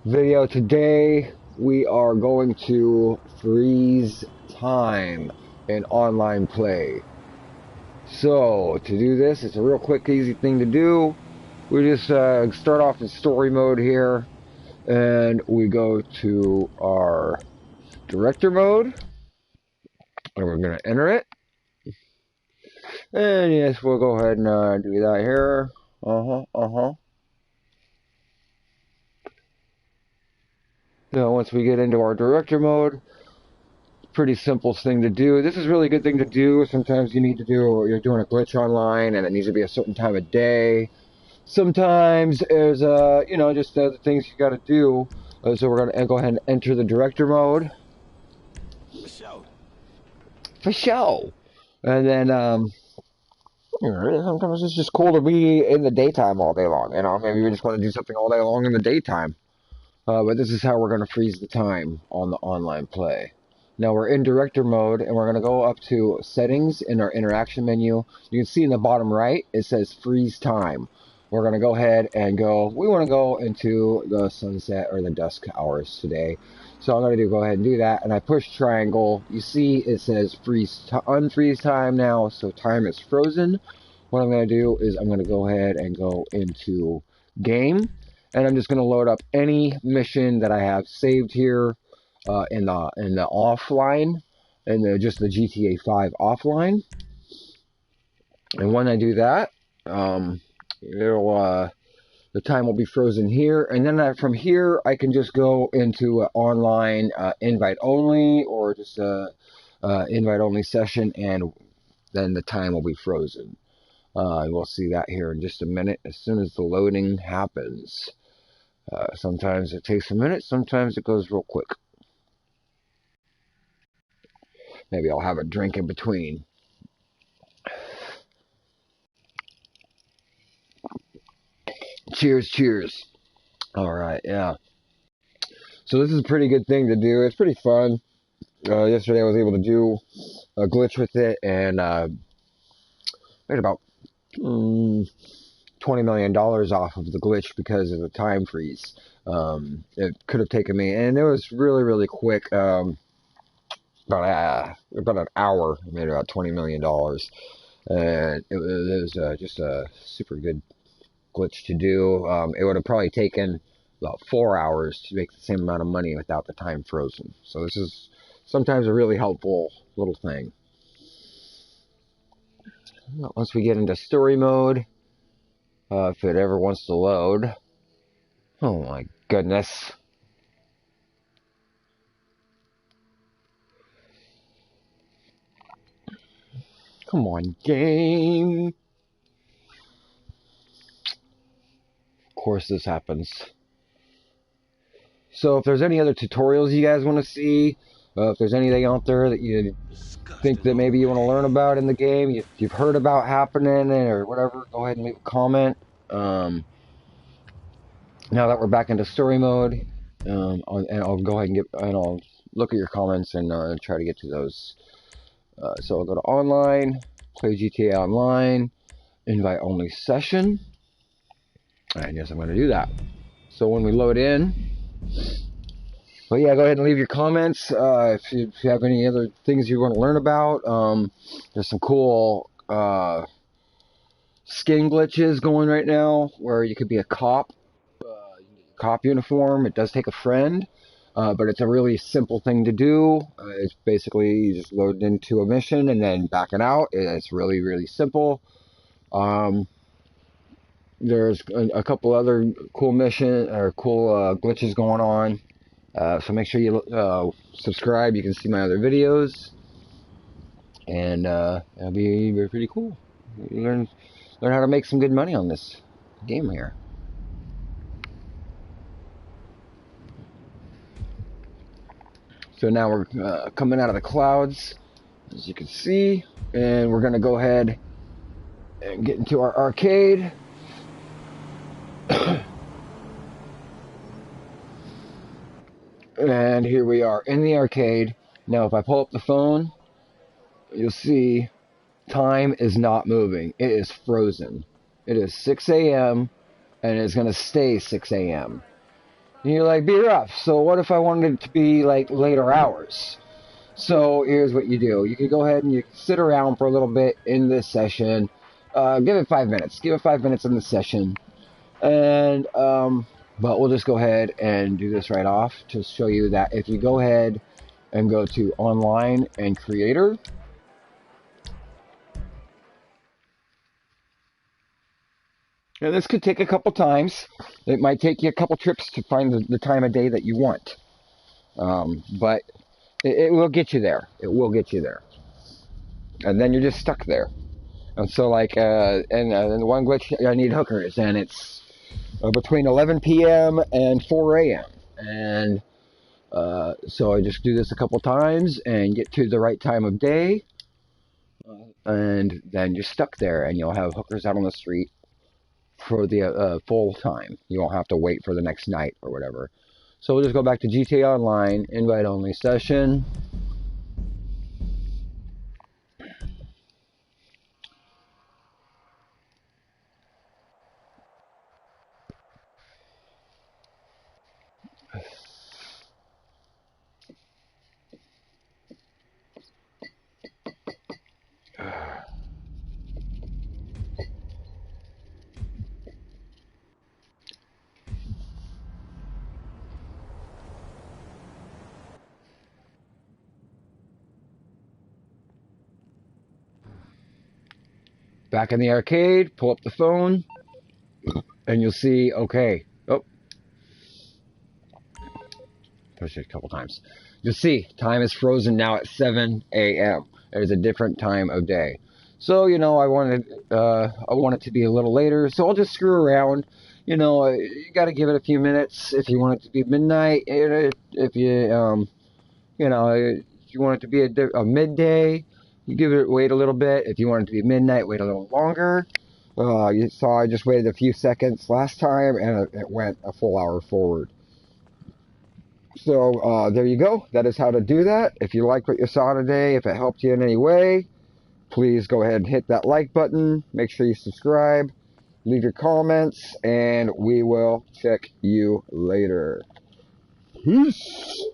Video today. We are going to freeze time in online play. So to do this, it's a real quick, easy thing to do. We just start off in story mode here, and we go to our director mode, and we're going to enter it. And yes, we'll go ahead and do that here. Now, once we get into our director mode, pretty simple thing to do. This is a really good thing to do. Sometimes you need to do, you're doing a glitch online and it needs to be a certain time of day. Sometimes there's, just the things you got to do. So we're going to go ahead and enter the director mode. For show. And then, sometimes it's just cool to be in the daytime all day long. Maybe we just want to do something all day long in the daytime. But this is how we're going to freeze the time on the online play. Now we're in director mode, and we're going to go up to settings in our interaction menu. You can see in the bottom right, it says freeze time. We're going to go ahead and we want to go into the sunset or the dusk hours today. So I'm going to go ahead and do that, and I push triangle. You see it says unfreeze time now, so time is frozen. What I'm going to do is I'm going to go ahead and go into game. And I'm just going to load up any mission that I have saved here in the offline, just the GTA 5 offline. And when I do that, the time will be frozen here. And then from here, I can just go into an online invite only, or just a invite only session, and then the time will be frozen. We'll see that here in just a minute as soon as the loading happens. Sometimes it takes a minute, sometimes it goes real quick. Maybe I'll have a drink in between. Cheers, cheers. Alright, yeah. So this is a pretty good thing to do. It's pretty fun. Yesterday I was able to do a glitch with it, and made about $20 million off of the glitch because of the time freeze. It could have taken me, and it was really, really quick. About an hour, I made about $20 million. And it was just a super good glitch to do. It would have probably taken about 4 hours to make the same amount of money without the time frozen. So this is sometimes a really helpful little thing. Once we get into story mode, if it ever wants to load. Oh my goodness. Come on, game. Of course this happens. So if there's any other tutorials you guys want to see, if there's anything out there that you think that maybe you want to learn about in the game, you've heard about happening or whatever, go ahead and leave a comment. Now that we're back into story mode, and I'll go ahead and I'll look at your comments and try to get to those. So I'll go to online, play GTA Online, invite only session, and yes, I'm going to do that. So when we load in, but yeah, go ahead and leave your comments if you have any other things you want to learn about. There's some cool skin glitches going right now where you could be a cop, cop uniform. It does take a friend, but it's a really simple thing to do. It's basically you just load into a mission and then backing out. It's really, really simple. There's a couple other cool glitches going on. So make sure you subscribe. You can see my other videos, and that'll be pretty cool. You learn how to make some good money on this game here. So now we're coming out of the clouds, as you can see, and we're gonna go ahead and get into our arcade. And here we are in the arcade. Now if I pull up the phone, you'll see time is not moving. It is frozen. It is 6 a.m. and it's going to stay 6 a.m. And you're like, be rough. So what if I wanted it to be like later hours? So here's what you do. You can go ahead and you sit around for a little bit in this session. Give it 5 minutes. Give it 5 minutes in the session. And, but we'll just go ahead and do this right off to show you that if you go ahead and go to online and creator, and this could take a couple times. It might take you a couple trips to find the time of day that you want. But it will get you there. It will get you there. And then you're just stuck there. And so, like, and one glitch, I need hookers, and it's between 11 p.m. and 4 a.m. And so I just do this a couple times and get to the right time of day, and then you're stuck there, and you'll have hookers out on the street for the full time. You won't have to wait for the next night or whatever. So we'll just go back to GTA Online, invite only session. Back in the arcade, pull up the phone, and you'll see, okay, oh, push it a couple times. You'll see, time is frozen now at 7 a.m. There's a different time of day. So, you know, I want it to be a little later, so I'll just screw around. You know, you got to give it a few minutes if you want it to be midnight. If you, you know, if you want it to be a midday, you give it, wait a little bit. If you want it to be midnight, wait a little longer. You saw I just waited a few seconds last time, and it went a full hour forward. So there you go. That is how to do that. If you liked what you saw today, if it helped you in any way, please go ahead and hit that like button. Make sure you subscribe. Leave your comments, and we will check you later. Peace.